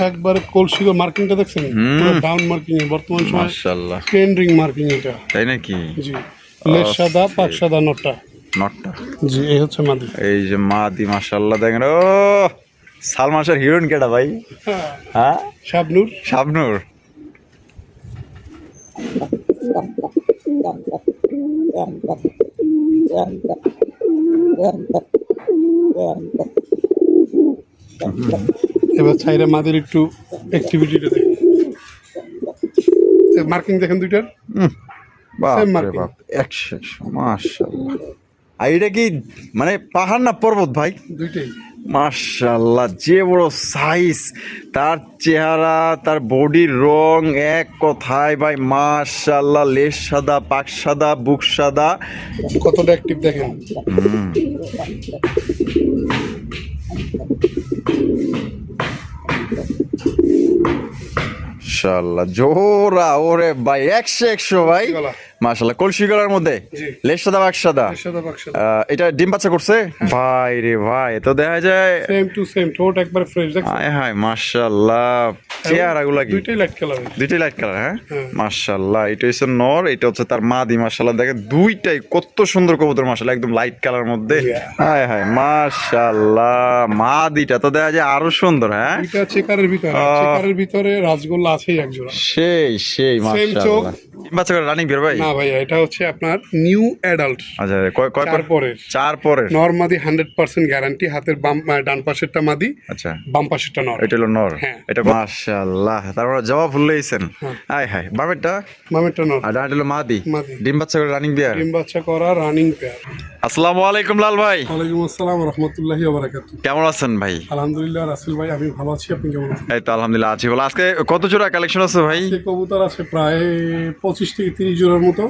একবারে কলসিগো মার্কিংটা দেখছেন, পুরো ডাউন মার্কিং এ বর্তমান সময় মাশাআল্লাহ ট্রেন্ডিং মার্কিং এটা, তাই নাকি? জি। লেজ সাদা, পাক সাদা, নটটা জি। এই হচ্ছে মাদি। এই যে মাদি মাশাআল্লাহ দেখেন। ও সালমান শাহর হিরোইন কেডা ভাই? হ্যাঁ, শাবনূর। শাবনূর। এবার ছাইরা মাদের একটু অ্যাক্টিভিটিটা দেখেন, মার্কিং দেখেন দুইটার সেম মার্কিং। 100 মাশাআল্লাহ। আর এটা কি মানে পাহাড় না পর্বত ভাই? দুইটাই মাশাআল্লাহ, যে বড় সাইজ, তার চেহারা, তার বডির রং, এক কথায় ভাই মাশাআল্লাহ। লেজ সাদা, পাক সাদা, বুক সাদা, কতটা অ্যাক্টিভ দেখেন। মাশাআল্লাহ জোরা, ওরে ভাই 100 ভাই মাশাআল্লাহ। কলসি গলার মধ্যে লেজ সাদা, পাক সাদা। এটা ডিম বাচ্চা করছে ভাই রে ভাই, তো দেখা যায় সেম টু সেম, ঠোঁট একবার ফ্রেশ দেখছেন। হায় হায় মাশাআল্লাহ। চেহারাগুলা কি দুইটাই লাইট কালার? দুইটাই লাইট কালার। হ্যাঁ মাশাআল্লাহ। এটা হচ্ছে নর, এটা হচ্ছে তার মাদি। মাশাআল্লাহ দেখেন দুইটাই কত সুন্দর কবুতর মাশাআল্লাহ, একদম লাইট কালার মধ্যে। হায় হায় মাশাআল্লাহ। মাদিটা তো দেখা যায় আরো সুন্দর। হ্যাঁ, এটা চেকারের ভিতরে, চেকারের ভিতরে রাজগোল্লা আছেই এক জোড়া। সেই মাশাআল্লাহ। বাচ্চা করে রানিং বের ভাই? না ভাই, এটা হচ্ছে আপনার নিউ অ্যাডাল্ট। আচ্ছা, কয় পরের? 4 পরের। নর মাদি 100% গ্যারান্টি। হাতের বাম ডান পাশেরটা মাদি, আচ্ছা বাম পাশেরটা নর। এটা হলো নর। এটা মাশাআল্লাহ। তারপর জবাব ফুললেইছেন। হায় হায়। বামেরটা নর আর ডানটা হলো মাদি। ডিম বাচ্চা করে রানিং পেয়ার। ডিম বাচ্চা করা রানিং পেয়ার। আসসালামু আলাইকুম লাল ভাই। ওয়ালাইকুম আসসালাম ওয়া রাহমাতুল্লাহি ওয়া বারাকাতুহু। কেমন আছেন ভাই? আলহামদুলিল্লাহ রাসেল ভাই, আমি ভালো আছি। আপনি কেমন আছেন? এই তো আলহামদুলিল্লাহ আছি ভালো। আজকে কত জোড়া কালেকশন আছে ভাই? কবুতর আছে প্রায় 25 থেকে 30 জোড়ার মতো।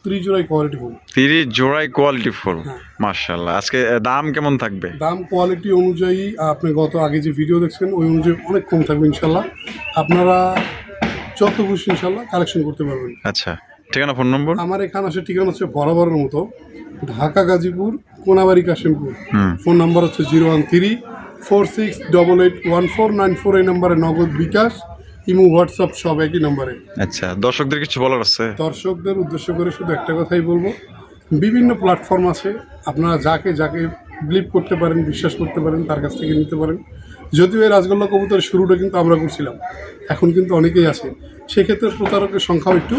30 জোড়াই কোয়ালিটি ফুল। 30 জোড়াই কোয়ালিটি ফুল মাশাআল্লাহ। আজকে দাম কেমন থাকবে? দাম কোয়ালিটি অনুযায়ী আপনি গত আগে যে ভিডিও দেখছেন ওই অনুযায়ী অনেক কম থাকবে ইনশাল্লাহ। আপনারা যত খুশি ইনশাল্লাহ কালেকশন করতে পারবেন। আচ্ছা, ঠিকানা ফোন নম্বর? আমার এখানে আসে ঠিকানা হচ্ছে বরাবরের মতো ঢাকা গাজীপুর কোনাবাড়ি কাশিমপুর। ফোন নাম্বার হচ্ছে 01346881494। এই নাম্বারে নগদ বিকাশ, ইমো, হোয়াটসঅ্যাপ সব একই নাম্বারে। আচ্ছা, দর্শকদের কিছু বলার আছে? দর্শকদের উদ্দেশ্য করে শুধু একটা কথাই বলবো, বিভিন্ন প্ল্যাটফর্ম আছে, আপনারা যাকে বিলিভ করতে পারেন, বিশ্বাস করতে পারেন, তার কাছ থেকে নিতে পারেন। যদিও এই রাজগোল্লা কবুতরের শুরুটা কিন্তু আমরা করছিলাম, এখন কিন্তু অনেকেই আছে, সেক্ষেত্রে প্রতারকের সংখ্যাও একটু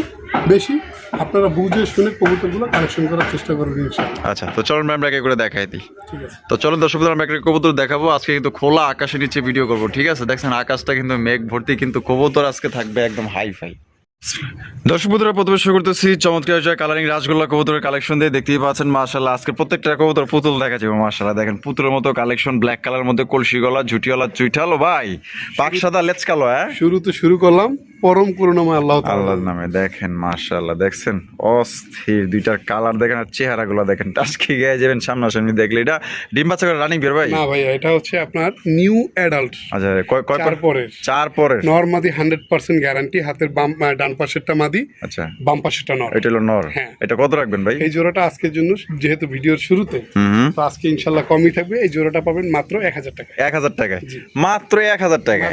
বেশি। আপনারা বুঝে শুনে কবুতরগুলো কালেকশন করার চেষ্টা করবেন ইনশাআল্লাহ। আচ্ছা, তো চলুন আমরা একে করে দেখাই দিই। ঠিক আছে, তো চলুন দর্শকদের আমরা একটা কবুতর দেখাবো। আজকে কিন্তু খোলা আকাশের নিচে ভিডিও করবো, ঠিক আছে? দেখছেন আকাশটা কিন্তু মেঘ ভর্তি, কিন্তু কবুতর আজকে থাকবে একদম হাই ফাই। দর্শক বন্ধুরা, প্রথমে শুরু করতেছি চমৎকার কালারিং রাজগোল্লা কবুতরের কালেকশন দিয়ে। দেখতেই পাচ্ছেন মাশাআল্লাহ, আজকে প্রত্যেকটা কবুতর পুতুল দেখা যাবে মাশাআল্লাহ। দেখেন পুতুলের মতো কালেকশন, ব্ল্যাক কালার মধ্যে কলসি গলা, ঝুটিওয়ালা চুইঠালো ভাই, পাক সাদা লেজ কালো। হ্যাঁ, শুরু করলাম পরম করুণাময় আল্লাহর নামে। দেখেন মাশাআল্লাহ, দেখছেন অস্থির দুইটার কালার দেখেন, আর চেহারাগুলো দেখেন, টাচকে গিয়ে যাবেন সামনাসামনি দেখলে। এটা ডিম বাচ্চা করে রানিং বের ভাই? না ভাই, এটা হচ্ছে আপনার নিউ অ্যাডাল্ট। আচ্ছা, কয় 4 পরের। নর মাদি 100% গ্যারান্টি। হাতের বাম ডান পাশেরটা মাদি, আচ্ছা বাম পাশেরটা নর। এটা হলো নর। এটা কত রাখবেন ভাই? এই জোড়াটা আজকের জন্য, যেহেতু ভিডিওর শুরুতে, তো আজকে ইনশাআল্লাহ কমই থাকবে। এই জোড়াটা পাবেন মাত্র 1000 টাকা। 1000 টাকা? মাত্র 1000 টাকা?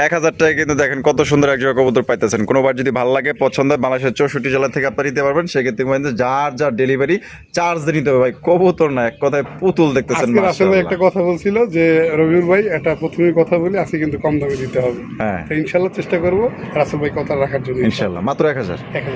1000 টাকা কিন্তু দেখেন কত সুন্দর এক জোড়া কবুতর পাইতেছেন। কোনোবার যদি ভালো লাগে, পছন্দ হয়, বাংলাদেশের 64 জেলা থেকে আপনারা নিতে পারবেন। সেক্ষেত্রে যার ডেলিভারি চার্জ দিয়ে নিতে হবে ভাই। কবুতর না, এক কথায় পুতুল দেখতেছেন। আসলে একটা কথা বলছিল যে রবিউল ভাই, এটা প্রথমেই কথা বলি, আজকে কিন্তু কম দামে দিতে হবে। হ্যাঁ, ইনশাআল্লাহ চেষ্টা করবো রাসেল ভাই কথা রাখার জন্য ইনশাআল্লাহ। মাত্র 1000 টাকা।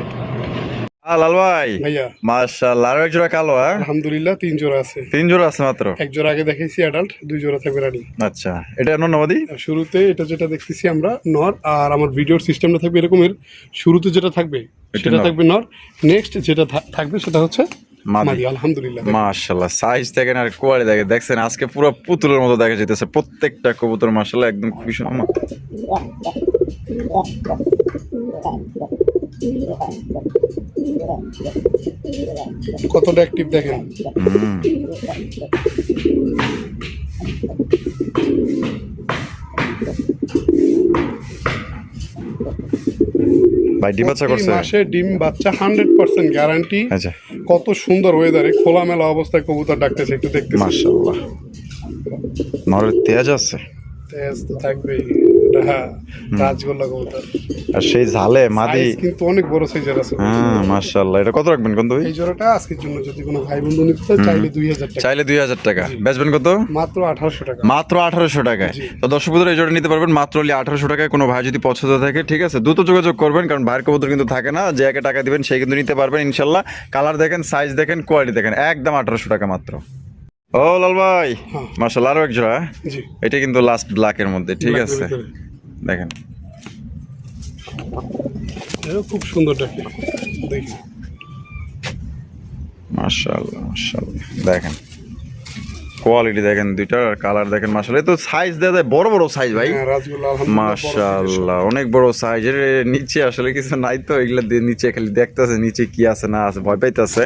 লাল ভাই ভাইয়া মাশাআল্লাহ, আরো এক জোড়া কালো। হ্যাঁ, আলহামদুলিল্লাহ 3 জোড়া আছে। 3 জোড়া আছে মাত্র? এক জোড়া আগে দেখাইছি অ্যাডাল্ট, 2 জোড়া থাকবে রানিং। আচ্ছা, এটা নর নামাদি? শুরুতে এটা যেটা দেখতেছি আমরা নর, আর আমার ভিডিওর সিস্টেমটা থাকবে এরকমের, শুরুতে যেটা থাকবে সেটা থাকবে নর, নেক্সট যেটা থাকবে সেটা হচ্ছে মাদি। আলহামদুলিল্লাহ মাশাআল্লাহ, সাইজ দেখেন আর কোয়ালিটি দেখেন। দেখছেন আজকে পুরো পুতুলের মতো দেখা যাইতেছে প্রত্যেকটা কবুতর মাশাআল্লাহ, একদম খুবই সুন্দর। কতটা অ্যাক্টিভ দেখেন। ভাই ডিম বাচ্চা করছে? মাসে ডিম বাচ্চা 100% গ্যারান্টি। আচ্ছা, কত সুন্দর ওয়েদারে খোলামেলা অবস্থায় কবুতর ডাকতেছে, একটু দেখতে মাশাআল্লাহ, নরের তেজ আছে, তেজ তো থাকবেই। এটা রাজগোল্লা কবুতর, আর সেই ঝালে মাদি সাইজ কিন্তু অনেক বড় সাইজের আছে। হ্যাঁ মাশাআল্লাহ। এটা কত রাখবেন কোন ভাই? এই জোড়াটা আজকের জন্য যদি কোনো ভাই বন্ধু নিতে চায় চাইলে 2000 টাকা, চাইলে 2000 টাকা। বেচবেন কত? মাত্র 1800 টাকা। মাত্র 1800 টাকায়। তো দর্শক বন্ধুরা এই জোড়া নিতে পারবেন মাত্র 1800 টাকায়। কোনো ভাই যদি পছন্দ থাকে, ঠিক আছে, দ্রুত যোগাযোগ করবেন, কারণ ভাইয়ের কবুতর কিন্তু থাকে না যে একে টাকা দিবেন সেই কিন্তু নিতে পারবেন ইনশাল্লাহ। কালার দেখেন, সাইজ দেখেন, কোয়ালিটি দেখেন, একদম 1800 টাকা মাত্র। ও লাল ভাই, মাশাআল্লাহ, আরো এক জোড়া। জি, এটা কিন্তু লাস্ট ব্ল্যাকের মধ্যে, ঠিক Black আছে, এর ভিতরে। দেখেন এটা খুব সুন্দর ডাকে, দেখি মাশাআল্লাহ মাশাআল্লাহ, দেখেন কোয়ালিটি দেখেন, দুইটার কালার দেখেন মাশাআল্লাহ। তো সাইজ দেয়া যায়, বড় বড় সাইজ ভাই, হ্যাঁ, রাজগোল্লা আলহামদুলিল্লাহ বড় size। মাশাআল্লাহ, অনেক বড় সাইজ। এর নিচে আসলে কিছু নাই, তো এগুলা দিয়ে নিচে খালি দেখতেছে নিচে কি আছে না আছে, ভয় পাইতেছে।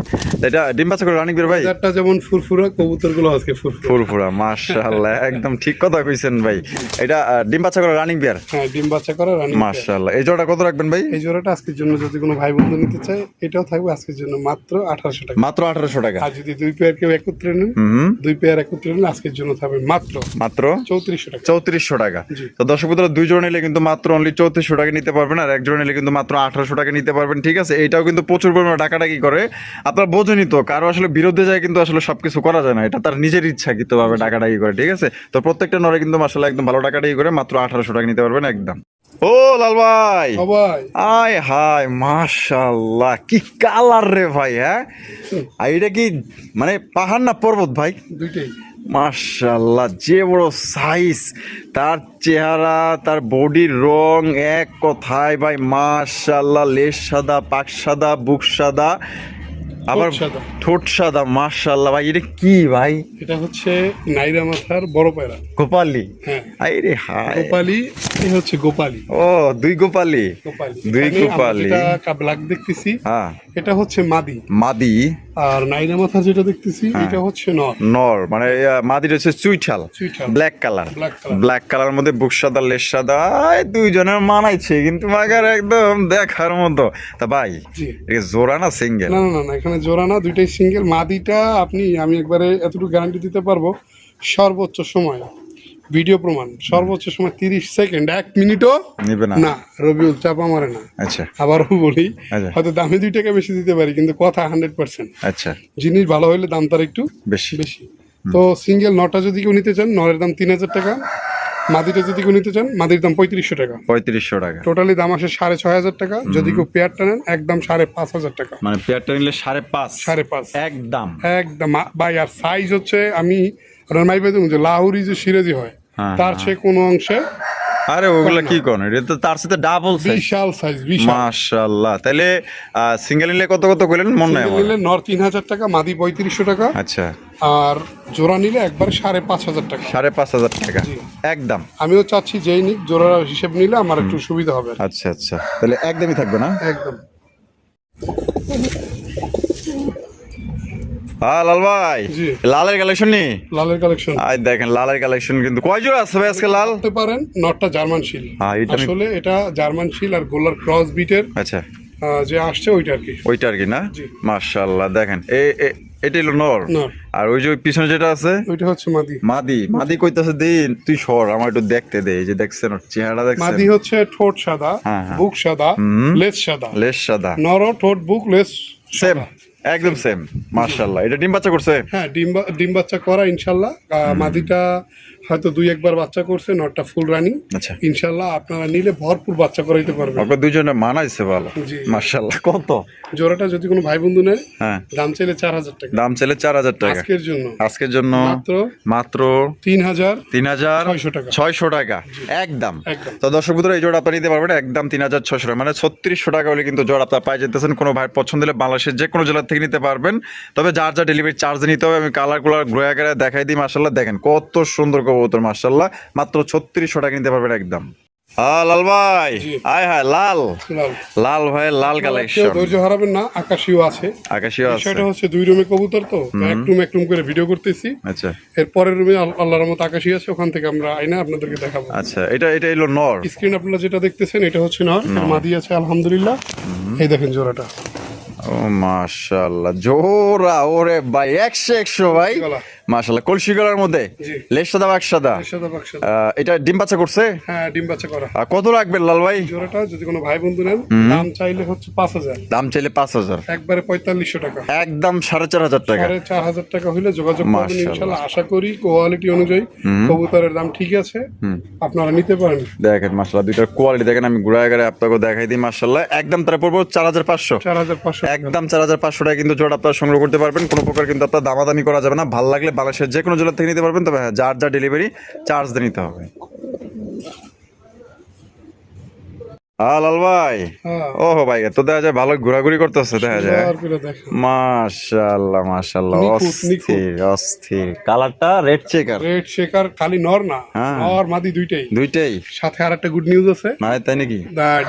এটা ডিম বাচ্চা করে রানিং বের ভাই, একটা যেমন ফুরফুরা, কবুতরগুলো আজকে ফুরফুরা। ফুরফুরা, মাশাআল্লাহ, একদম ঠিক কথা কইছেন ভাই। এটা ডিম বাচ্চা করে রানিং বের, হ্যাঁ, ডিম বাচ্চা করা রানিং। মাশাআল্লাহ। এই জোড়াটা কত রাখবেন ভাই? এই জোড়াটা আজকের জন্য যদি কোনো ভাই বন্ধু নিতে চায়, এটাও থাকবে আজকের জন্য মাত্র 1800 টাকা। মাত্র 1800 টাকা। আর যদি দুই পেয়ার কেউ একত্রে নেন, হুম, দুই পেয়ার একত্রে নেন, আজকের জন্য থাকবে মাত্র মাত্র 3400 টাকা। 3400 টাকা। জি। তো দর্শক বন্ধুরা, দুই জোড়া নিলে কিন্তু মাত্র অনলি 3400 টাকা নিতে পারবেন, আর এক জোড়া নিলে কিন্তু মাত্র 1800 টাকা নিতে পারবেন, ঠিক আছে। এইটাও কিন্তু প্রচুর পরিমাণে ডাকাডাকি করে, আপনারা বোঝেনই তো, কারো আসলে বিরুদ্ধে যায় কিন্তু আসলে সবকিছু করা যায় না, এটা তার নিজের ইচ্ছাকৃত ভাবে ডাকাডাকি করে, ঠিক আছে। তো প্রত্যেকটা নরে কিন্তু মাশাআল্লাহ একদম ভালো ডাকাডাকি করে মাত্র 1800 টাকা নিতে পারবেন একদম। ও লাল ভাই, সবাই আয় হাই মাশাআল্লাহ, কি কালার রে ভাই, হ্যাঁ। আর এটা কি মানে পাহাড় না পর্বত ভাই? দুইটাই। মাশাআল্লাহ, যে বড় সাইজ, তার চেহারা, তার বডির রং, এক কথায় ভাই মাশাআল্লাহ, লেজ সাদা, পাক সাদা, বুক সাদা, আবার ঠোঁট সাদা। ঠোঁট সাদা, মাশাআল্লাহ ভাই। এটা কি ভাই? এটা হচ্ছে নাইরা মাথার বড় পায়রা। গোপালি, হ্যাঁ, আরে হাই, গোপালি। এই হচ্ছে গোপালি। ও দুই গোপালি, গোপালি, দুই এখানে আমরা গোপালি। যেটা ব্ল্যাক দেখতেছি, হ্যাঁ, এটা হচ্ছে মাদি। মাদি। আর নাইরা মাথা যেটা দেখতেছি, এটা হচ্ছে নর। নর মানে মাদির হচ্ছে চুইঠাল, চুইঠাল। Black colour, Black color। Black colour মধ্যে বুক সাদা, লেজ সাদা, এই দুইজনের মানাইছে কিন্তু মাগার একদম দেখার মতো। তা ভাই, জি। এটা জোড়া না সিঙ্গেল? না না না না, এখানে জোড়া না, দুইটাই সিঙ্গেল। মাদিটা আমি একবারে এতটুকু গ্যারান্টি দিতে পারবো, সর্বোচ্চ সময়, ভিডিও প্রমাণ, সর্বোচ্চ সময় 30 সেকেন্ড, 1 মিনিটও নিবে না? না। রবিউল চাপা মারে না। আচ্ছা আবারও বলি, আচ্ছা হয়তো দামে 2 টাকা বেশি দিতে পারি, কিন্তু কথা 100%। আচ্ছা, জিনিস ভালো হলে দাম তার একটু বেশি। বেশি। তো সিঙ্গেল নটা যদি কেউ নিতে চান, নরের দাম 3000 টাকা। মাদিটা যদি কেউ নিতে চান, মাদির দাম 3500 টাকা। 3500 টাকা। টোটালি দাম আসে 6500 টাকা। যদি কেউ পেয়ারটা নেন, একদম 5500 টাকা। মানে পেয়ারটা নিলে 5.5, 5.5 একদম। একদম ভাই। আর সাইজ হচ্ছে, আমি আপনার মাই পেতাম যে লাহুরি যে সিরাজি হয়, হ্যাঁ, তার সে কোনো অংশে আরে ওগুলা কি কোন, এটা তো তার সাথে ডাবল সাইজ। বিশাল সাইজ, বিশাল। মাশাআল্লাহ। তাহলে সিঙ্গেল নিলে কত কত কইলেন মনে নাই আমার? নিলে নর 3000 টাকা, মাদি 3500 টাকা। আচ্ছা, আর জোড়া নিলে একবার 5500 টাকা। 5500 টাকা জি। একদম। আমিও চাচ্ছি যেই নিক জোড়া হিসেব নিলে আমার একটু সুবিধা হবে। আচ্ছা আচ্ছা, তাহলে একদমই থাকবে না? একদম। হ্যাঁ লাল ভাই, জি। লালের কালেকশন নি, লালের কালেকশন আই দেখেন লালের কালেকশন কিন্তু কয় জোড়া আছে ভাই আজকে লাল? করতে পারেন। নটটা জার্মান শিল, হ্যাঁ, এটা আমি- আসলে এটা জার্মান শিল আর গোলার ক্রস বিটের আচ্ছা, যে আসছে ওইটা আর কি। ওইটা আর কি না? জি। মাশাআল্লাহ, দেখেন এটা হলো নর, নর। আর ওই যে ওই পিছনে যেটা আছে ওইটা হচ্ছে মাদি। মাদি। মাদি কইতাছে দিন তুই সর, আমার একটু দেখতে দে। এই যে দেখছেন ওর চেহারা, দেখছেন মাদি হচ্ছে ঠোঁট সাদা, হ্যাঁ, হ্যাঁ। বুক সাদা, লেজ সাদা। লেজ সাদা, নর ঠোঁট, বুক, লেজ সেম, সাদা। একদম সেম। মাশাআল্লাহ, এটা ডিম বাচ্চা করছে? হ্যাঁ, ডিম বাচ্চা করা ইনশাল্লাহ। মাদিটা হয়তো 2-1 বার বাচ্চা করছে, নটটা ফুল রানিং। আচ্ছা, ইনশাল্লাহ আপনারা নিলে ভরপুর বাচ্চা করাইতে পারবেন। আপনার দুইজনে মানাইছে ভালো। জি। মাশাআল্লাহ। কত জোড়াটা যদি কোনো ভাই বন্ধু নেয়, হ্যাঁ, দাম চাইলে 4000 টাকা। দাম চাইলে 4000 টাকা। আজকের জন্য আজকের জন্য মাত্র মাত্র 3600 টাকা। 3600 টাকা একদম। একদম। তো দর্শক বন্ধুরা, এই জোড়া আপনি নিতে পারবেন একদম 3600 টাকা, মানে 3600 টাকা হলে কিন্তু জোড়া আপনার পাই যেতেছেন। কোনো ভাই পছন্দ হলে বাংলাদেশের যে কোনো জেলা থেকে নিতে পারবেন, তবে যার যা ডেলিভারি চার্জ নিতে হবে। আমি কালার ঘুরে আগে দেখাই দিই। মাশাআল্লাহ, দেখেন কত সুন্দর কবুতর, মাশাআল্লাহ। মাত্র 3600 টাকা নিতে পারবেন একদম। লাল ভাই, জি। আয় হায়, লাল লাল। লাল ভাই, লাল কেউ কালেকশন। ধৈর্য হারাবেন না, আকাশিও আছে। আকাশীয় আছে, বিষয়টা হচ্ছে 2 রুমে কবুতর, তো এক রুম করে ভিডিও করতেছি। আচ্ছা এর পরের রুমে আল্লাহর রহমতে আকাশি আছে, ওখান থেকে আমরা আইনা আপনাদেরকে দেখাবো। আচ্ছা, এটা এলো নর। স্ক্রিন আপনারা যেটা দেখতেছেন, এটা হচ্ছে নর। আর মাদি আছে আলহামদুলিল্লাহ। এই দেখেন জোড়াটা, ও মাশাআল্লাহ, জোড়া ওরে ভাই 100 ভাই, গলা। মাশাআল্লাহ। কলসি গলার মধ্যে জি। লেজ সাদা বাক সাদা। সাদা বাক্সা। এটা ডিম বাচ্চা করছে? হ্যাঁ, ডিম বাচ্চা করা। কত রাখবেন লাল ভাই? জোড়াটা যদি কোনো ভাই বন্ধু নেন, দাম চাইলে হচ্ছে 5,000, দাম চাইলে 5,000, একবারে 4500 টাকা। একদম 4,500 টাকা। 4,500 টাকা হলে যোগাযোগ করবেন মাশাআল্লাহ। ইনশাআল্লাহ। আশা করি কোয়ালিটি অনুযায়ী কবুতরের দাম ঠিক আছে, আপনারা নিতে পারেন। দেখেন মাশাআল্লাহ, দুইটার কোয়ালিটি দেখেন, আমি ঘুরায় ঘুরায় আপনাকে দেখাই দিই। মাশাআল্লাহ, একদম তারা পড়বো 4,500, 4,500 একদম 4,500 টাকা কিন্তু জোড়া আপনারা সংগ্রহ করতে পারবেন। কোনো প্রকার কিন্তু আপনার দামাদামি করা যাবে না। ভালো লাগলে বাংলাদেশের যে কোনো জেলা থেকে নিতে পারবেন, তবে হ্যাঁ, যার যা ডেলিভারি চার্জ দিয়ে নিতে হবে। লাল ভাই, হ্যাঁ, ও ভাই, তো দেখা যায় ভালো ঘোরাঘুরি করতেছে, দেখা যায়। সুন্দর করে দেখেন। মাশাআল্লাহ মাশাআল্লাহ, নিখুঁত, নিখুঁত। অস্থির অস্থির। কালারটা রেড চেকার, রেড শেকার, খালি নর না, হ্যাঁ। নর মাদি দুইটাই। দুইটাই। সাথে আরেকটা গুড নিউজ আছে, মানে তাই নাকি?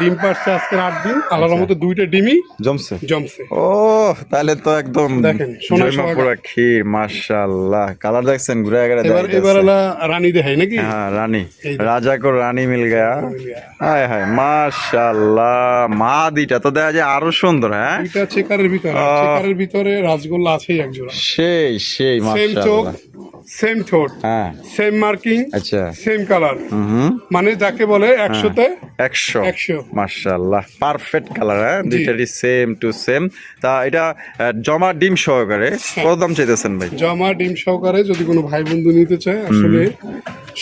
ডিম পারছে আজকে 8 দিন, আল্লাহর মতো দুইটা ডিমই জমছে। জমছে। ও তাহলে তো একদম দেখেন, সোনা জয়মা সোহাগা। পুরা ক্ষীর। মাশাআল্লাহ, কালার দেখছেন ঘুরে গেলে। এবার রানী দেখাই নাকি? হ্যাঁ, রানী, এই যে। রাজা কো রানী মিল গয়া। হায় হায় মাশাআল্লাহ, মাদিটা তো দেখা যায় আরো সুন্দর। হ্যাঁ, দুইটা চেকারের ভিতরে, চেকারের ভিতরে রাজগোল্লা আছেই এক জোড়া। সেই সেই সেম চোখ, মাশাআল্লাহ। সেম ঠোঁট, হ্যাঁ, সেম মার্কিং, আচ্ছা। সেম কালার, হুম, মানে যাকে বলে 100-তে 100 100। মাশাআল্লাহ, পারফেক্ট কালার। হ্যাঁ, দুইটারই সেম টু সেম। তা এটা জমা ডিম সহকারে কত দাম চাইতেছেন ভাই? জমা ডিম সহকারে যদি কোনো ভাই বন্ধু নিতে চায়, আসলে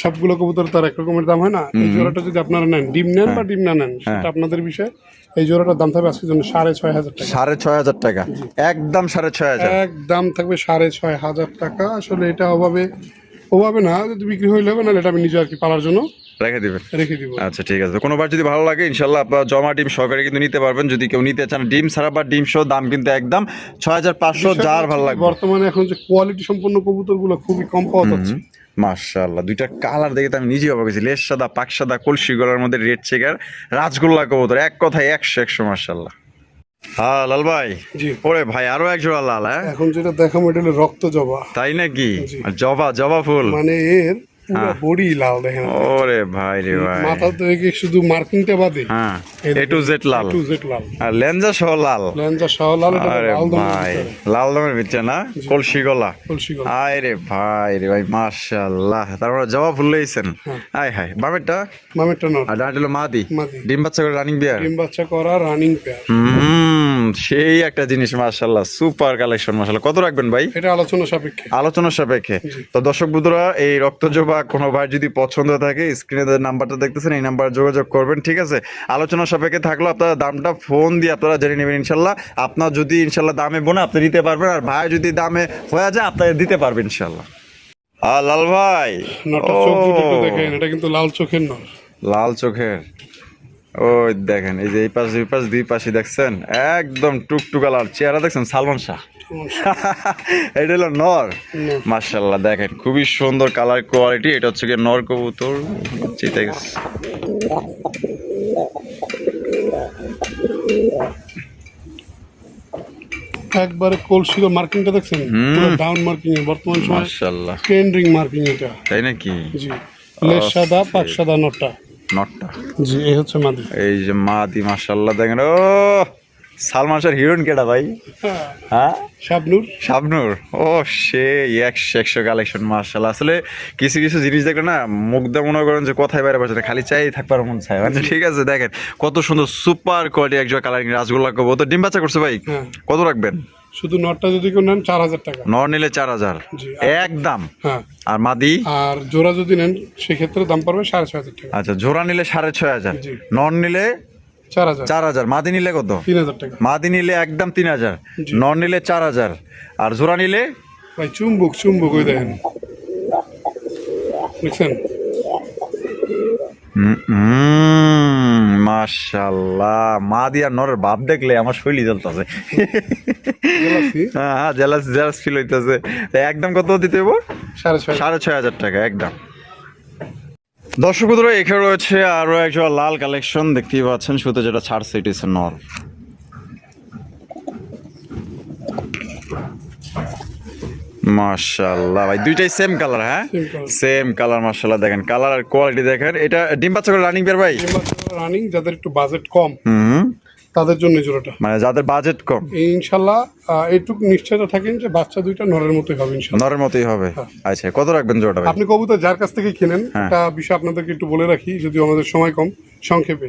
সবগুলো কবুতর তার এক রকমের দাম হয় না। এই জোড়াটা যদি আপনারা নেন, ডিম নেন বা ডিম না নেন, সেটা আপনাদের বিষয়। এই জোড়াটার দাম থাকবে আজকের জন্য 6,500 টাকা। 6,500 টাকা, একদম 6,500। একদম থাকবে 6,500 টাকা। আসলে এটা ওভাবে না, যদি বিক্রি হইলে হবে না, এটা আমি নিজে আর কি পালার জন্য রেখে দিবেন। রেখে দিব। আচ্ছা ঠিক আছে, কোনোবার যদি ভালো লাগে ইনশাল্লাহ আপনারা জমা ডিম সহকারে কিন্তু নিতে পারবেন। যদি কেউ নিতে চান ডিম ছাড়া বা ডিম সহ, দাম কিন্তু একদম 6,500, যার ভালো লাগবে। বর্তমানে এখন যে কোয়ালিটি সম্পন্ন কবুতর গুলো খুবই কম পাওয়া যাচ্ছে। মাশাআল্লাহ, দুইটা কালার দেখে তো আমি নিজেই অবাক হয়েছি। লেজ সাদা, পাক সাদা, কলসি গলার মধ্যে রেড চেকার, রাজগোল্লা কবুতর, এক কথায় 100 মাশাআল্লাহ। হ্যাঁ লাল ভাই, জি। ওরে ভাই আরো এক জোড়া লাল। হ্যাঁ, এখন যেটা দেখাবো এটা হলো রক্ত জবা। তাই নাকি? জি। জবা, জবা ফুল। মানে এর পুরো বডি লাল দেখেন। ওরে ভাই রে ভাই, মাথা থেকে শুধু মার্কিংটা বাদে হ্যাঁ, এই এ to Z Lal, to Z লাল, আর লেঞ্জা সহ লাল। লেঞ্জা সহ লাল। এটা আরে লাল দমের ভাই, ভিতরে, লাল দমের ভিতরে না, কলসি গলা। কলসি গলা। আয় রে ভাই মাশাআল্লাহ। তারপরে জবা ফুল লইছেন। আয় হায়, বামেরটা মামেরটা নর, আর ডাঁটা হলো মাদি। মাদি। ডিম বাচ্চা করে রানিং বিয়ার। ডিম বাচ্চা করা রানিং পেয়ার। সেই একটা জিনিস মাশাআল্লাহ, সুপার কালেকশন মাশাআল্লাহ। কত রাখবেন ভাই? এটা আলোচনা সাপেক্ষে। আলোচনা সাপেক্ষে। তো দর্শক বন্ধুরা, এই রক্তজবা কোনো ভাই যদি পছন্দ থাকে, স্ক্রিনে যে নাম্বারটা দেখতেছেন এই নাম্বারে যোগাযোগ করবেন, ঠিক আছে? আলোচনা সাপেক্ষে থাকলো, আপনারা দামটা ফোন দিয়ে আপনারা জেনে নেবেন ইনশাল্লাহ। আপনার যদি ইনশাল্লাহ দামে বোনা আপনি দিতে পারবেন, আর ভাই যদি দামে হয়ে যায় আপনারা দিতে পারবেন ইনশাল্লাহ। লাল ভাই, নরটার চোখ দুটো একটু দেখেন, এটা কিন্তু লাল চোখের নর। লাল চোখের, ওই দেখেন, এই যে এই পাশ দুই পাশ দুই পাশে দেখছেন, একদম টুকটুকা লাল। চেহারা দেখছেন সালমান শাহ। এটা হলো নর। মাশাআল্লাহ, দেখেন খুবই সুন্দর কালার কোয়ালিটি। এটা হচ্ছে কি নর কবুতর। চিতা গেছে। একবারে কলসির মার্কিংটা দেখছেন, পুরো ডাউন মার্কিং এ বর্তমান সময় মাশাআল্লাহ, ট্রেন্ডিং মার্কিং এটা। তাই নাকি? জি, লেজ সাদা, পাক সাদা নরটা। নটটা, জি, এই হচ্ছে মাদি। এই যে মাদি মাশাআল্লাহ, দেখেন। ও সালমান শাহর হিরোইন কেডা ভাই? হ্যাঁ, শাবনূর। শাবনূর। ও সে 100 কালেকশন মাশাআল্লাহ। আসলে কিছু কিছু জিনিস দেখলে না, মুগ্ধা মনে করেন যে কথাই বাইরে বসে খালি চাই থাকবার মন চায় মানে। ঠিক আছে, দেখেন কত সুন্দর সুপার কোয়ালিটি একজন কালারিং রাজগোল্লা কবুতর। ডিম বাচ্চা করছে ভাই, হ্যাঁ। কত রাখবেন? শুধু নটটা যদি কেউ নেন 4,000 টাকা। নর নিলে 4,000 জি। একদম। হ্যাঁ। আর মাদি? আর জোড়া যদি নেন সেক্ষেত্রে দাম পড়বে 6,500 টাকা। আচ্ছা, জোড়া নিলে 6,500, জি। নর নিলে 4,000। 4,000, মাদি নিলে কত? 3,000 টাকা। মাদি নিলে একদম 3,000, জি। নর নিলে 4,000, আর জোড়া নিলে? ভাই চুম্বক ওই দেখেন, দেখছেন? মাশাআল্লাহ, মাদি আর নরের ভাব দেখলে আমার শৈলী জ্বলতেছে। হ্যাঁ, জেলাস ফিল হইতেছে। একদম কত দিতে হইব? 6,500 টাকা একদম। দর্শক বন্ধুরা, এখানে রয়েছে আরো একজন লাল কালেকশন, দেখতেই পাচ্ছেন। শুধু যেটা ছাড়ছে এটা হচ্ছে নর। মাশাআল্লাহ ভাই, দুইটাই সেম কালার। হ্যাঁ, সেম কালার মাশাআল্লাহ। দেখেন কালার আর কোয়ালিটি দেখেন। এটা ডিম বাচ্চা করে রানিং বের ভাই? রানিং, যাদের একটু বাজেট কম তাদের জন্য এই জোড়াটা। মানে যাদের বাজেট কম ইনশাল্লাহ এইটুকু নিশ্চয়তা থাকেন যে বাচ্চা দুইটা নরের মতোই হবে ইনশাল্লাহ। নরের মতোই হবে। আচ্ছা, কত রাখবেন জোড়াটা ভাই? আপনি কবুতর যার কাছ থেকে কিনেন, একটা বিষয় আপনাদেরকে একটু বলে রাখি, যদিও আমাদের সময় কম, সংক্ষেপে।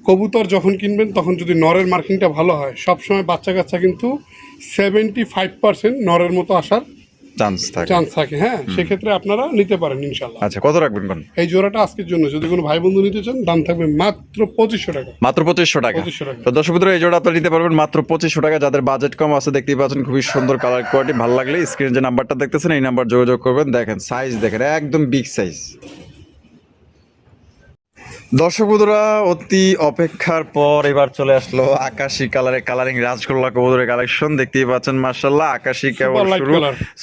কবুতর যখন কিনবেন তখন যদি নরের মার্কিংটা ভালো হয়, সবসময় বাচ্চা কাচ্চা কিন্তু 75% নরের মতো আসার চান্স থাকে। হ্যাঁ, সেক্ষেত্রে আপনারা নিতে পারেন ইনশাল্লাহ। আচ্ছা, কত রাখবেন কোন? এই জোড়াটা আজকের জন্য যদি কোনো ভাই বন্ধু নিতে চান, দাম থাকবে মাত্র 2500 টাকা। মাত্র 2500 টাকা। 2500 টাকা। তো দর্শক বন্ধুরা, এই জোড়া আপনারা নিতে পারবেন মাত্র 2500 টাকা। যাদের বাজেট কম আছে, দেখতেই পাচ্ছেন খুবই সুন্দর কালার কোয়ালিটি। ভালো লাগলে স্ক্রিনে যে নাম্বারটা দেখতেছেন এই নাম্বার যোগাযোগ করবেন। দেখেন সাইজ, দেখেন একদম বিগ সাইজ। দর্শক বন্ধুরা, অতি অপেক্ষার পর এবার চলে আসলো আকাশী কালারের কালারিং রাজগোল্লা কবুতরের কালেকশন। দেখতেই পাচ্ছেন মাশাআল্লাহ, আকাশী কেবল শুরু,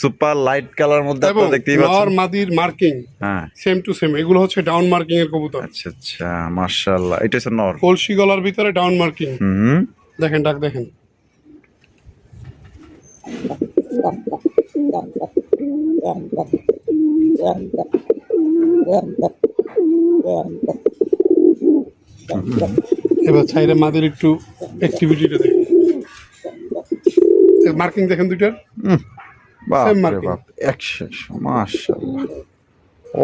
সুপার লাইট কালার মধ্যে আপনারা দেখতেই পাচ্ছেন। নর মাদির মার্কিং হ্যাঁ, সেম টু সেম। এগুলো হচ্ছে ডাউন মার্কিং এর কবুতর। আচ্ছা আচ্ছা, মাশাআল্লাহ। এটা হচ্ছে নর, কলসি গলার ভিতরে ডাউন মার্কিং। দেখেন ডাক, দেখেন। এবার ছাইরে মাদের একটু অ্যাক্টিভিটিটা দেখেন, মার্কিং দেখেন দুইটার। বাপ Same রে marking. বাপ, 100 মাশাআল্লাহ,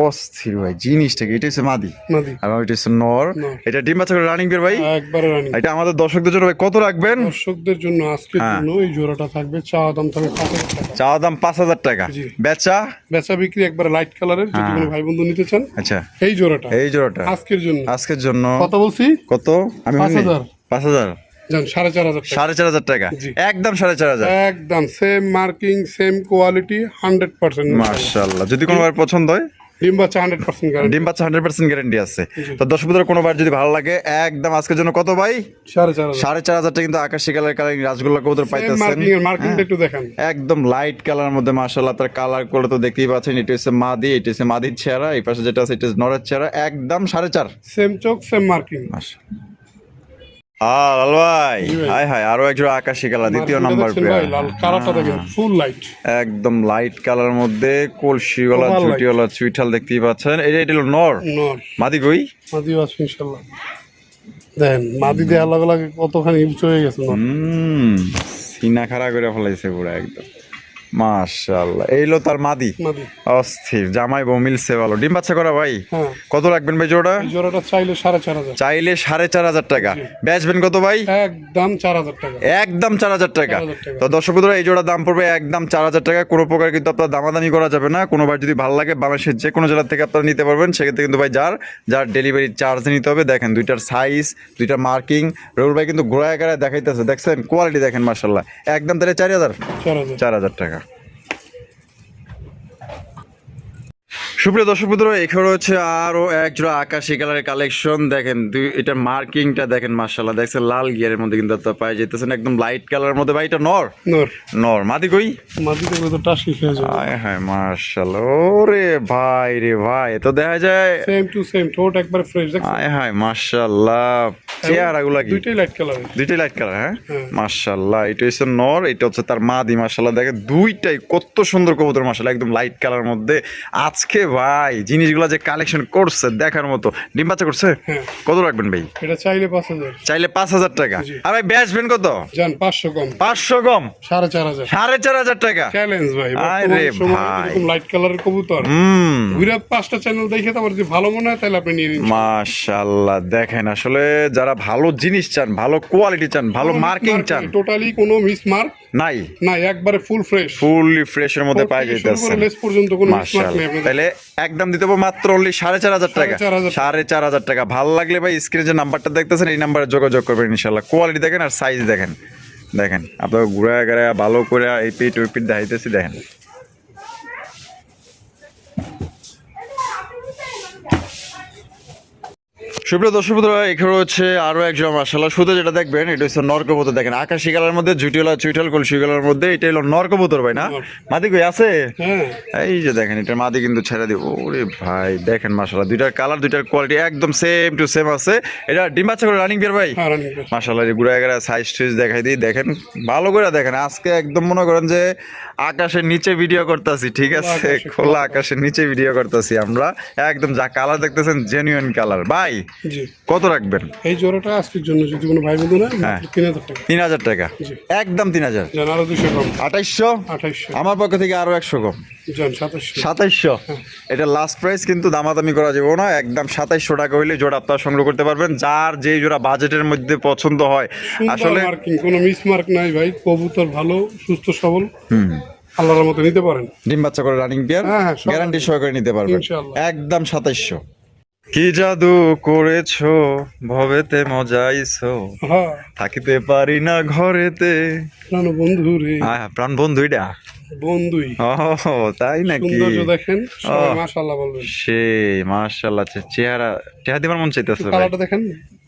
অস্থির ভাই জিনিসটা কি। এটা হচ্ছে মাদি মাদি আর এটা হচ্ছে নর। নর। এটা ডিম বাচ্চা করে রানিং বের ভাই। একবারে রানিং। এটা আমাদের দর্শকদের জন্য ভাই কত রাখবেন? দর্শকদের জন্য আজকের জন্য এই জোড়াটা থাকবে, চাওয়া দাম থাকবে 5000 টাকা। চাওয়া দাম 5000 টাকা, জি। বেচা বেচা বিক্রি একবারে লাইট কালারের, যদি কোনো ভাই বন্ধু নিতে চান। আচ্ছা, এই জোড়াটা এই জোড়াটা আজকের জন্য। আজকের জন্য কত বলছি? কত? আমি 5000। 5000, জান 4500 টাকা। 4500 টাকা, জি। একদম 4500। একদম সেম মার্কিং, সেম কোয়ালিটি, 100%। মাশাআল্লাহ। যদি কোনো বার পছন্দ হয়, ডিম বাচ্চা 100% গ্যারান্টি। ডিম বাচ্চা 100% গ্যারান্টি আছে। তো দর্শক বন্ধুরা, কোনো বার যদি ভালো লাগে, একদম আজকের জন্য কত ভাই? 4500। 4500 টাকা কিন্তু আকাশী কালার কালারিং রাজগোল্লা কবুতর পাইতেছেন। মার্কিং এর মার্কিংটা একটু দেখেন। একদম লাইট কালার মধ্যে মাশাআল্লাহ, তার কালার করে তো দেখতেই পাচ্ছেন। এটা হচ্ছে মাদি, এটা হচ্ছে মাদির চেহারা, এই পাশে যেটা আছে এটা হচ্ছে নরের চেহারা। একদম 4.5। সেম চোখ, সেম মার্কিং। লাল ভাই, হাই হাই, আরো একজন আকাশী কালার, দ্বিতীয় নাম্বার ভাই লাল কালারটা দেখেন, ফুল লাইট, একদম লাইট কালার মধ্যে কলসি গলা, Super light. ছুটি গলা, চুইঠাল দেখতেই পাচ্ছেন। এটা হলো নর। নর। মাদি কই? মাদিও আছে ইনশাআল্লাহ। দেখেন মাদি দিয়ে আলাদা আলাদা কতখানি উঁচু হয়ে গেছে নর। সিনা খাড়া করে ফেলাইছে পুরো একদম। মাশাআল্লাহ, এই হলো তার মাদি। মাদি অস্থির, জামাই বউ মিলছে ভালো। ডিম বাচ্চা করা ভাই। হ্যাঁ। কত রাখবেন ভাই জোড়া? এই জোড়াটা চাইলে 4500। চাইলে 4500 টাকা, বেচবেন কত ভাই? একদম 4000 টাকা। একদম 4000 টাকা। 4000 টাকা। তো দর্শক বন্ধুরা, এই জোড়ার দাম পড়বে একদম 4000 টাকা। কোনো প্রকার কিন্তু আপনার দামাদামি করা যাবে না। কোনোবার যদি ভালো লাগে, বাংলাদেশের যে কোনো জেলা থেকে আপনারা নিতে পারবেন। সেক্ষেত্রে কিন্তু ভাই যার ডেলিভারি চার্জ নিতে হবে। দেখেন দুইটার সাইজ, দুইটার মার্কিং, রুল ভাই কিন্তু ঘোড়ায় গাড়ায় দেখাইতেছে। দেখছেন কোয়ালিটি দেখেন মাশাআল্লাহ। একদম তাহলে 4000 টাকা। সুপ্রিয় দর্শক বন্ধুরা, এখানে হচ্ছে আরো এক জোড়া আকাশী কালারের কালেকশন। দেখেন এটা মার্কিংটা দেখেন মাশাআল্লাহ। দেখছেন লাল গিয়ারের মধ্যে কিন্তু আপনারা পাই যেতেছেন, একদম লাইট কালারের মধ্যে ভাই। এটা নর। নর। নর। মাদি কই? মাদি দেখলে তো টাসি খেয়ে যাবে। হায় হায় মাশাআল্লাহ, ওরে ভাই রে ভাই, তো দেখা যায় সেম টু সেম, ঠোঁট একবার ফ্রেশ। দেখেন হায় হায় মাশাআল্লাহ, চেহারাগুলা কি দুইটাই লাইট কালার। দুইটাই লাইট কালার। হ্যাঁ, মাশাআল্লাহ। এটা হচ্ছে নর, এটা হচ্ছে তার মাদি। মাশাআল্লাহ, দেখেন দুইটাই কত সুন্দর কবুতর মাশাআল্লাহ, একদম লাইট কালার মধ্যে। আজকে ভাই জিনিসগুলো যে কালেকশন করছে দেখার মতো। ডিম বাচ্চা করছে। কত রাখবেন ভাই? এটা চাইলে 5000। চাইলে 5000 টাকা। আর ভাই বেচবেন কত? জান 500 কম। 500 কম, 4500। 4500 টাকা চ্যালেঞ্জ ভাই। আরে ভাই, এরকম লাইট কালারের কবুতর ঘুরে 5টা চ্যানেল দেখে তারপর যদি ভালো মনে হয় তাহলে আপনি নিয়ে নিন। মাশাআল্লাহ, দেখেন আসলে যারা ভালো জিনিস চান, ভালো কোয়ালিটি চান, ভালো মার্কিং চান, টোটালি কোনো মিস মার্ক নাই নাই, একবারে ফুল ফ্রেশ, ফুললি ফ্রেশের মধ্যে পাই যাইতেছে। লেস পর্যন্ত কোনো মিস মার্ক নেই। তাহলে একদম দিতে হবে মাত্র অনলি 4500 টাকা। 4500 টাকা। ভালো লাগলে ভাই স্ক্রিনে যে নাম্বারটা দেখতেছেন এই নাম্বারে যোগাযোগ করবেন ইনশাআল্লাহ। কোয়ালিটি দেখেন আর সাইজ দেখেন। দেখেন আপনারা ঘুরা গাড়া ভালো করে এই পিট ওই পিট দেখাইতেছি। দেখেন সুপ্রিয় দর্শক বন্ধুরা, এখানে হচ্ছে আরো একজন মাশাআল্লাহ। শুধু যেটা দেখবেন এটা হচ্ছে নর কবুতর। দেখেন আকাশী কালার মধ্যে, জুটিওয়ালা চুইঠাল কলসি কালার মধ্যে। এটা হলো নর কবুতর ভাই না? মাদি কই আছে? এই যে দেখেন এটা মাদি কিন্তু ছেড়ে দিব। ওরে ভাই দেখেন মাশাআল্লাহ, দুইটার কালার, দুইটার কোয়ালিটি একদম সেম টু সেম আছে। এটা ডিম বাচ্চা করে রানিং বিয়ার ভাই। মাশাআল্লাহ, ঘুরে গেরা সাইজ টুইজ দেখাই দিই। দেখেন ভালো করে দেখেন। আজকে একদম মনে করেন যে আকাশের নিচে ভিডিও করতেছি, ঠিক আছে? খোলা আকাশের নিচে ভিডিও করতেছি আমরা। একদম যা কালার দেখতেছেন জেনুইন কালার ভাই। জি। কত রাখবেন? এই জোড়াটা আজকের জন্য যদি কোনো ভাই বন্ধু না হ্যাঁ। 3000 টাকা। 3000 টাকা, জি। একদম 3000। জান আরো 200 কম। 2800, 2800। আমার পক্ষ থেকে আরো 100 কম, জান 2700। 2700। এটা লাস্ট প্রাইস, কিন্তু দামাদামি করা যাবে না, একদম 2700 টাকা হইলে জোড়া আপনারা সংগ্রহ করতে পারবেন, যার যে জোড়া বাজেটের মধ্যে পছন্দ হয়। আসলে মার্কিং কোনো মিস মার্ক নাই ভাই, কবুতর ভালো সুস্থ সবল, হুম, আল্লাহর মতো নিতে পারেন। ডিম বাচ্চা করে রানিং পেয়ার, হ্যাঁ, সব গ্যারান্টি সহকারে নিতে পারবেন, ইনশাআল্লাহ। একদম 2700। কি জাদু করেছো ভবেতে মজাইছো, হ্যাঁ থাকিতে পারি না ঘরেতে। প্রাণ বন্ধু রে, প্রাণ বন্ধু এটা, বন্ধুই। ও তাই নাকি? সৌন্দর্য দেখেন, সবাই মাশাআল্লাহ বলবেন। সে মাশাআল্লাহ, চেহারা চেহারা দিবার মন চাইতেছে ভাই। কালারটা দেখেন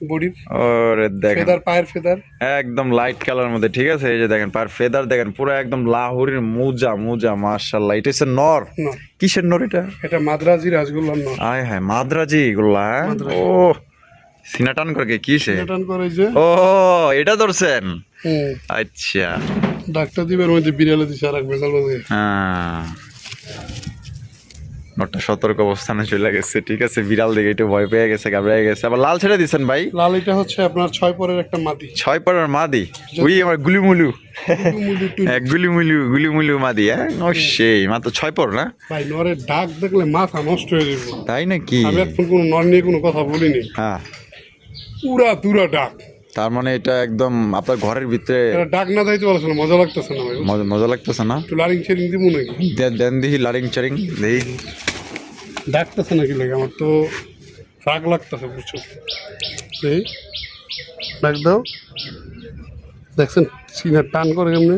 বডির, ওরে দেখেন, ফেদার, পায়ের ফেদার একদম লাইট কালার মধ্যে, ঠিক আছে? এই যে দেখেন পার ফেদার দেখেন, পুরো একদম লাহোরের মোজা মোজা, মাশাআল্লাহ। এটা হচ্ছে নর, না, কিসের নর এটা? এটা মাদ্রাজি রাজগোল্লার নর। আয় হ্যাঁ, মাদ্রাজি এগুলা, হ্যাঁ? ও সিনা টান করে কিসে? টান করে যে, ও এটা ধরছেন, হুম, আচ্ছা। ডাক্তার দিবের মধ্যে বিড়ালে দিছে আর এক বেঙ্গল বাজে। হ্যাঁ, নটটা সতর্ক অবস্থানে চলে গেছে, ঠিক আছে? বিড়াল দেখে একটু ভয় পেয়ে গেছে, ঘাবড়ে গেছে। আবার লাল ছেড়ে দিচ্ছেন ভাই? লাল এটা হচ্ছে আপনার 6 পরের একটা মাদি। 6 পাড়ার মাদি, ওই আমার গুলিমুলু, হ্যাঁ, গুলিমুলু মাদি, হ্যাঁ? ও সেই মাত্র 6 পর না ভাই, নরের ডাক দেখলে মাথা নষ্ট হয়ে যাবে। তাই নাকি? আমি এখন কোনো নর নিয়ে কোনো কথা বলিনি, হ্যাঁ, পুরা তুরা ডাক। তার মানে এটা একদম আপনার ঘরের ভিতরে এটা ডাক না যাইতে পারছে না, মজা লাগতেছে না ভাই। মজা লাগতেছে না? একটু লারিং ছেড়িং দিব নাকি? দেন দেখি লারিং চারিং দেখি। ডাকতেছে নাকি লাগে, আমার তো রাগ লাগতেছে বুঝছো। এই ডাক দাও, দেখছেন সিনার টান করে কেমনে।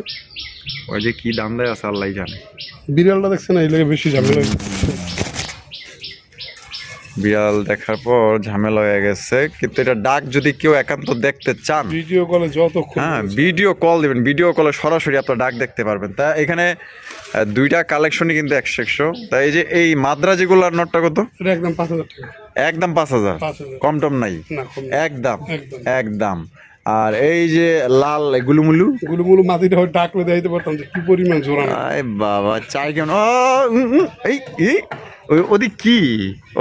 ওই যে কি দাম দেয় আছে আল্লাহ জানে। বিড়ালটা দেখছেন এই লাগে বেশি ঝামেলা। বিড়াল দেখার পর ঝামেলা হয়ে গেছে, কিন্তু এটা ডাক যদি কেউ একান্ত দেখতে চান, ভিডিও কলে যতক্ষণ হ্যাঁ, ভিডিও কল দিবেন, ভিডিও কলে সরাসরি আপনার ডাক দেখতে পারবেন। তা এখানে দুইটা কালেকশনই কিন্তু 100। তাই এই যে এই মাদ্রাজিগুলার নোটটা কত? এটা একদম 5000 টাকা। একদম 5000, 5000 কম টম নাই, না কম। একদম একদম। একদম। আর এই যে লাল গুলুমুলু, গুলুমুলু মাটিটা হয় ডাকলে দেখাইতে পারতাম যে কি পরিমাণ জোরানো। আয় বাবা, চাই কেমন? ও এই এই ওদিক কি,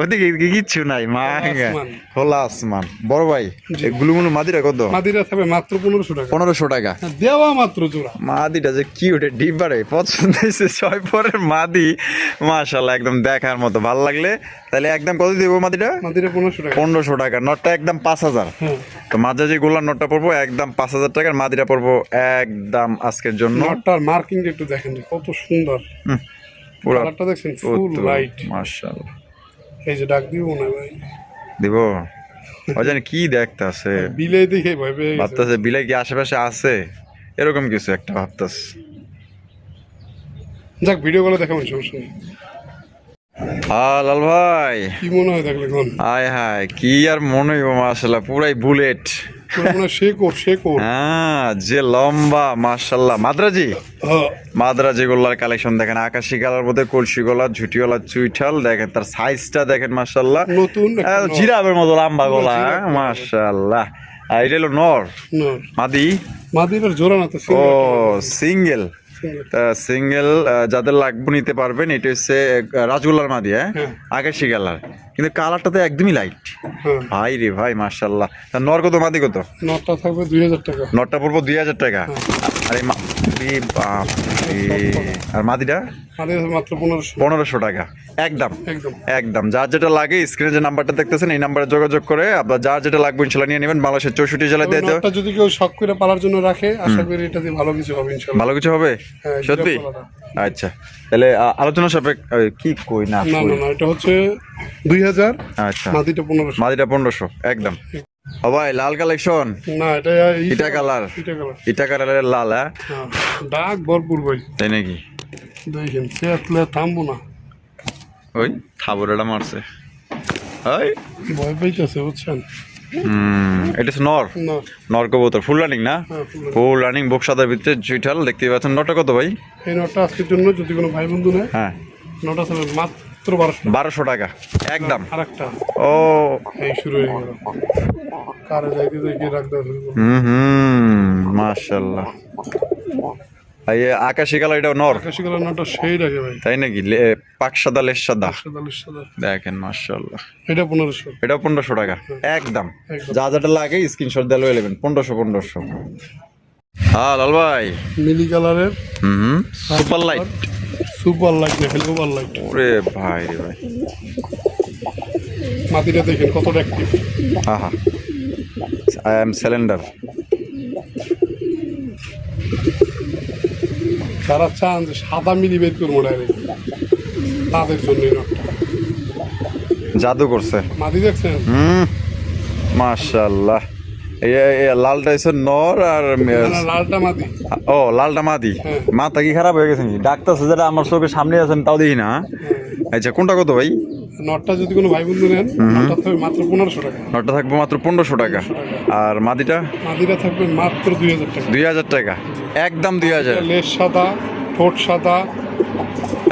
ওদিকে কিচ্ছু নাই, মা আসমান। খোলা আসমান। বড় ভাই, এই গুলুমুলু মাদিরা কত? মাদিরা থাকবে মাত্র 1500 টাকা। 1500 টাকা। দেওয়া মাত্র জোড়া। মাদিটা যে কি ওটা ডিব্বারে পছন্দ হয়েছে, 6 পরের মাদি, মাশাআল্লাহ, একদম দেখার মতো। ভালো লাগলে তাহলে একদম কত দিব মাদিটা? মাদিরা 1500 টাকা। 1500 টাকা। নটটা একদম 5000। হ্যাঁ, তো মাঝে গোলার নটটা পড়বো একদম 5000 টাকার, মাদিরা পড়বো একদম আজকের জন্য। নটটার মার্কিংটা একটু দেখেন কত সুন্দর। পুরো কালারটা দেখছেন ফুল লাইট। মাশাআল্লাহ। এই যে ডাক দিব না ভাই, দিব ও জানি কি দেখতে আছে, বিলে দেখে ভয় পেয়ে গেছে। ভাবতেছে বিলাই কি আশেপাশে আছে, এরকম কিছু একটা ভাবতেছে। যাক, ভিডিও কলে দেখাবেন, সমস্যা নেই। লাল ভাই, কি মনে হয় দেখলে কোন? আয় হায়, কি আর মনে হইব, মাশাআল্লাহ পুরাই বুলেট। শেকর। হ্যাঁ, যে লম্বা, মাশাআল্লাহ। মাদ্রাজি, মাদ্রাজি গোল্লার কালেকশন দেখেন, আকাশি কালার মধ্যে কলসি গলা, ঝুটিওয়ালা চুইঠাল দেখেন, তার সাইজটা দেখেন, মাশাআল্লাহ, নতুন জিরাবের মতো লম্বা গলা, মাশাআল্লাহ। আর এটা হলো নর, মাদি, মাদিরার জোড়া না তো, ও সিঙ্গেল। সিঙ্গেল যাদের লাগবে নিতে পারবেন। এটা হচ্ছে রাজগোল্লার মাদি, হ্যাঁ, আকাশি কালার, কিন্তু কালারটা তো একদমই লাইট। ভাই রে ভাই, মাশাআল্লাহ। তার নর কত, মাদি কত? নটটা থাকবে 2000 টাকা। নটটা পড়বো 2000 টাকা। আর এই আর মাদিটা মাত্র 1500 টাকা। একদম একদম একদম। যার যেটা লাগে স্ক্রিনে যে নাম্বারটা দেখতেছেন, এই নাম্বারে যোগাযোগ করে আপনার যার যেটা লাগবে ইনশাল্লাহ নিয়ে নেবেন। বাংলাদেশের 64 জেলায় দিতে। নটটা যদি কেউ শখ করে পালার জন্য রাখে, আশা করি এটা দিয়ে ভালো কিছু হবে ইনশাআল্লাহ। ভালো কিছু হবে হ্যাঁ, সত্যি? আচ্ছা, তাহলে আলোচনা সাপেক্ষ কি কই না? না না না, এটা হচ্ছে 2000। আচ্ছা, মাদিটা 1500। মাদিটা 1500 একদম। ও ভাই, লাল কালেকশন না, এটা ইটা কালার, ইটা কালারের লাল, হ্যাঁ, ডাক ভরপুর ভাই। তাই নাকি? দেখেন চেতলে থামবো না, ওই থাবড়াটা মারছে, ওই ভয় পাইতেছে বুঝছেন। এটা হচ্ছে নর, নর কবুতর, ফুল রানিং না? ফুল রানিং, বুক সাদার ভিতরে চুইঠাল দেখতে পাচ্ছেন। নটা কত ভাই? এই নটটা আজকের জন্য যদি কোনো ভাই বন্ধু নেয়, হ্যাঁ, নটা থাকবে মাত্র 1200 টাকা একদম। আরেকটা ও এই শুরু হয়ে গেল, কারে যাইতে যাইতে রাখতে হবে। মাশাআল্লাহ। আর এই আকাশি কালার এটা নর, আকাশি কালার নটটা সেই লাগে ভাই। তাই নাকি? পাক সাদা লেশ সাদা, সাদা সাদা। দেখেন মাশাআল্লাহ। এটা 1500। এটা 1500 টাকা একদম। যা যেটা লাগে স্ক্রিনশট দিয়ে লয়ে নেবেন। 1500। হ্যাঁ লাল ভাই, মিলি কালারের সুপার লাইট। সুপার লাইট না, সুপার লাইট। ওরে ভাই রে ভাই, মাটিটা দেখেন কতটা অ্যাক্টিভ। আহা, আই এম সিলিন্ডার। যারা চান যে সাদা মিলি বের করবো ডাইরেক্ট, তাদের জন্য এই নটটা। জাদু করছে। মাটি দেখছেন? মাশাআল্লাহ। এই লালটা হচ্ছে নর আর না, লালটা মাটি। ও লালটা মাদি। হ্যাঁ। মাথা কি খারাপ হয়ে গেছে নাকি? ডাক্তার যেটা আমার চোখের সামনে আছেন তাও দেখি না। আচ্ছা কোনটা কত ভাই? নটটা যদি কোনো ভাই বন্ধু নেন, নটটা থাকবে মাত্র 1500 টাকা। নটটা থাকবে মাত্র 1500 টাকা। আর মাদিটা? মাদিটা থাকবে মাত্র 2000 টাকা। 2000 টাকা একদম 2000। লেজ সাদা, ঠোঁট সাদা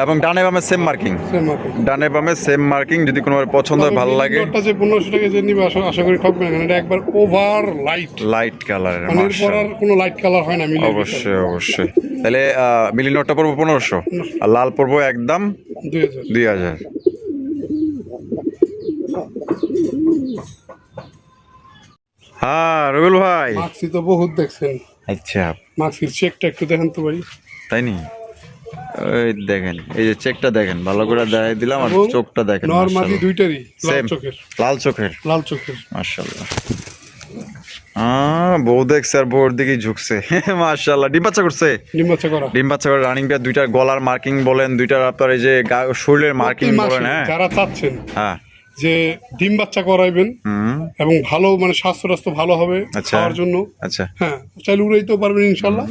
এবং ডানে বামে সেম মার্কিং। Same marking. ডানে বামে সেম মার্কিং। যদি কোনো পছন্দ হয় ভালো লাগে, নটটা যে 1500 টাকা যে নিবে আশা করি ঠকবে না। এটা একবার ওভার লাইট, লাইট কালারের। মানে এরপর আর কোনো লাইট কালার হয় না মিলি। অবশ্যই। তাহলে মিলি নটটা পড়বো 1500 আর লাল পড়বো একদম 2000। হ্যাঁ রবিউল ভাই, মাক্সি তো বহুত দেখছেন। আচ্ছা মাক্সির চেকটা একটু দেখেন তো ভাই। তাই নি? ওই দেখেন, এই যে চেকটা দেখেন, ভালো করে দেখাই দিলাম। আর চোখটা দেখেন, নরমালি দুইটারই লাল Same. চোখের। লাল চোখের মাশাআল্লাহ। বউ দেখছে আর বউর দিকে ঝুঁকছে। মাশাআল্লাহ। ডিম বাচ্চা করছে? ডিম বাচ্চা করে রানিং পেয়ার। দুইটার গলার মার্কিং বলেন, দুইটার আপনার এই যে শরীরের মার্কিং বলেন। হ্যাঁ, যারা চাচ্ছেন হ্যাঁ যে ডিম বাচ্চা করাইবেন এবং ভালো মানে স্বাস্থ্য টাস্থ্য ভালো হবে খাওয়ার জন্য, আচ্ছা হ্যাঁ চাইলে উড়াইতেও পারবেন ইনশাল্লাহ।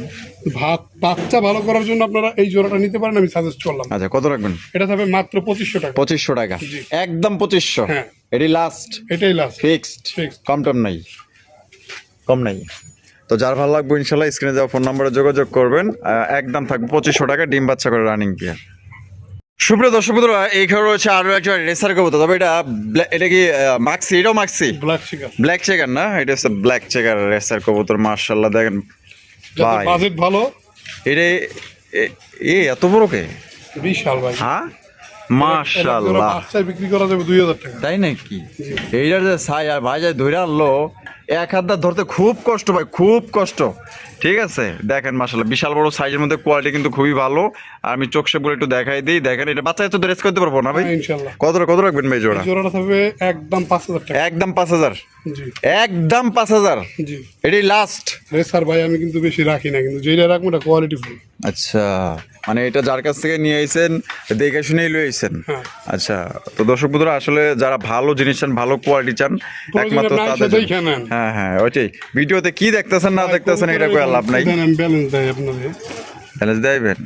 বাচ্চা ভালো করার জন্য আপনারা এই জোড়াটা নিতে পারেন, আমি সাজেস্ট করলাম। আচ্ছা কত রাখবেন? এটা থাকবে মাত্র 2500 টাকা। 2500 টাকা একদম 2500। হ্যাঁ এটাই লাস্ট, এটাই লাস্ট, ফিক্সড। কম নাই। তো যার ভালো লাগবে ইনশাল্লাহ স্ক্রিনে দেওয়া ফোন নম্বরে যোগাযোগ করবেন। একদম থাকবে 2500 টাকা ডিম বাচ্চা করে রানিং পেয়ার। সুপ্রিয় দর্শক বন্ধুরা, এইখানে রয়েছে আরো একটা রেসার কবুতর। তবে এটা কি মাক্সি? এটাও মাক্সি, ব্ল্যাক চেকার না? এটা হচ্ছে ব্ল্যাক চেকার রেসার কবুতর। মাশাআল্লাহ দেখেন ভাই, বাজেট ভালো। এটা এত বড় কে? বিশাল ভাই। হ্যাঁ মাশাআল্লাহ। বাচ্চা বিক্রি করা যাবে 2000 টাকা। তাই নাকি? এইটার যে ছাই আর ভাই যায় ধরে আনলো, এক হাত ধরতে খুব কষ্ট ভাই, খুব কষ্ট। ঠিক আছে দেখেন মাশাআল্লাহ, বিশাল বড় সাইজের মধ্যে কোয়ালিটি কিন্তু খুবই ভালো। আর আমি চোখ শেপ একটু দেখাই দিই। দেখেন এটা বাচ্চা তো রেস করতে পারবো না ভাই ইনশাআল্লাহ। কত রাখবেন ভাই জোড়া? জোড়াটা থাকবে একদম 5000 টাকা। একদম 5000। জি একদম 5000। জি এটাই লাস্ট। রেসার ভাই আমি কিন্তু বেশি রাখি না, কিন্তু যেটা রাখবো এটা কোয়ালিটি ফুল। আচ্ছা, মানে এটা যার কাছ থেকে নিয়ে আইছেন দেখে শুনেই লয়ে আইছেন। আচ্ছা, তো দর্শক বন্ধুরা আসলে যারা ভালো জিনিস চান, ভালো কোয়ালিটি চান, একমাত্র তাদের। হ্যাঁ ওইটাই। ভিডিওতে কি দেখতেছেন না দেখতেছেন এটা কই লাভ নাই। ব্যালেন্স দেয় আপনাদের। ব্যালেন্স দেবেন।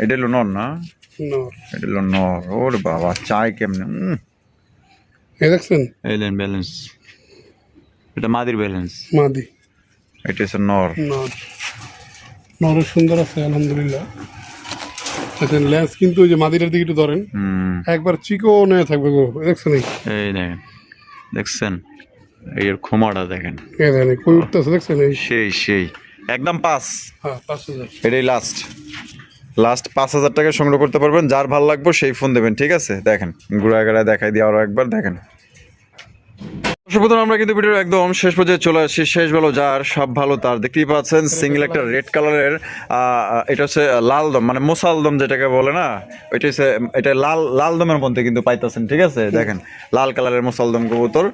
এটা হলো নর না? এটা হলো নর। ওরে বাবা, চাই কেমনে? এই দেখছেন, এই দেন ব্যালেন্স। এটা মাদির ব্যালেন্স। মাদি। এটা হচ্ছে নর। নরের সুন্দর আছে আলহামদুলিল্লাহ। দেখেন লেন্স কিন্তু ওই যে মাদিটার দিকে একটু ধরেন, একবার চিকন হয়ে থাকবে গো। দেখছেন এই দেখেন, দেখছেন এই এর খোমাটা দেখেন, এই দেখেন কই উঠতেছে, দেখছেন এই সেই একদম 5। হ্যাঁ 5000। এটাই লাস্ট 5000 টাকা সংগ্রহ করতে পারবেন। যার ভালো লাগবে সেই ফোন দেবেন। ঠিক আছে দেখেন, ঘুরা ঘুরা দেখাই দিয়ে আরো একবার দেখেন। আমরা কিন্তু ভিডিওর একদম শেষ পর্যায়ে চলে আসছি। শেষ ভালো যার সব ভালো তার। দেখতেই পাচ্ছেন সিঙ্গেল একটা রেড কালারের, এটা হচ্ছে লাল দম, মানে মোসাল দম যেটাকে বলে না, ওইটা হচ্ছে এটা লাল দমের মধ্যে কিন্তু পাইতেছেন। ঠিক আছে দেখেন, লাল কালারের মোসাল দম কবুতর।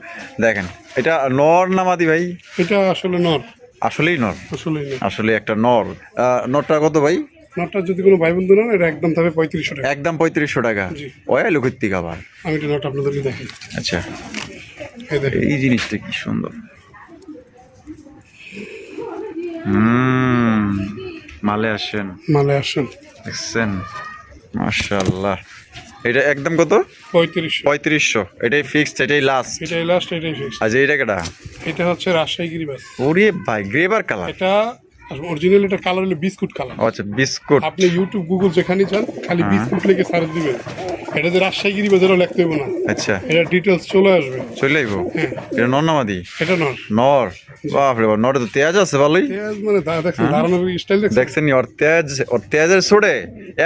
দেখেন এটা নর না মাদি ভাই? এটা আসলে নর। আসলেই নর? আসলে একটা নর। নরটা কত ভাই? নটটা যদি কোনো ভাই বন্ধু নেন এটা একদম থাকবে 3500 টাকা। একদম 3500 টাকা। ওই লুকিত্তিক আবার আমি এটা নট আপনাদেরকে দেখি। আচ্ছা, এই জিনিসটা কি সুন্দর। মালে আসেন দেখছেন মাশাআল্লাহ। এটা একদম কত? 3500। এটাই ফিক্সড, এটাই লাস্ট। এটাই ফিক্সড। আচ্ছা এটা কেডা? এটা হচ্ছে রাজশাহী গিরিবাস। ওরে ভাই, গ্রেবার কালার। এটা অরিজিনাল, এটা কালার হলো বিস্কুট কালার। আচ্ছা বিস্কুট। আপনি ইউটিউব গুগল যেখানে যান খালি বিস্কুট লিখে সার্চ দিবেন, এটা যে রাজশাহীগিরি বাজারও লিখতে হবে না, আচ্ছা এটা ডিটেলস চলে আসবে। চলে আইবো। এটা নর নামাদি এটা নর নর, বাপরে বাপ, নরে তো তেজ আছে ভালোই। পেঁয়াজ মানে দেখছেন দাঁড়ানোর স্টাইল দেখছেন। দেখছেন নি ওর তেজের ছোড়ে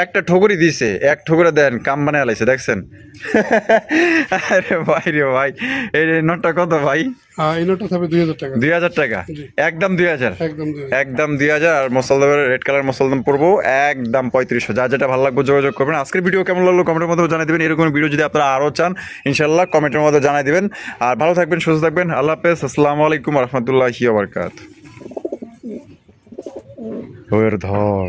একটা ঠোকরি দিছে, এক ঠোকরে দেন কাম বানায় লাইছে, দেখছেন? আরে ভাই রে ভাই, এই নোটটা কত ভাই? এই নোটটা থাকবে 2000 টাকা। 2000 টাকা, একদম 2000, একদম 2000। একদম 2000। আর মসলদামের রেড কালার মসলদাম পড়বো একদম 3500। যা যেটা ভালো লাগবে যোগাযোগ করবেন। আজকের ভিডিও কেমন লাগলো কমেন্টের মধ্যে জানিয়ে দেবেন। এরকম ভিডিও যদি আপনারা আরও চান ইনশাল্লাহ কমেন্টের মধ্যে জানিয়ে দেবেন। আর ভালো থাকবেন, সুস্থ থাকবেন। আল্লাহ হাফেজ, আসসালামু আলাইকুম রহমতুল্লাহি ওয়া বারাকাতুহু। ধর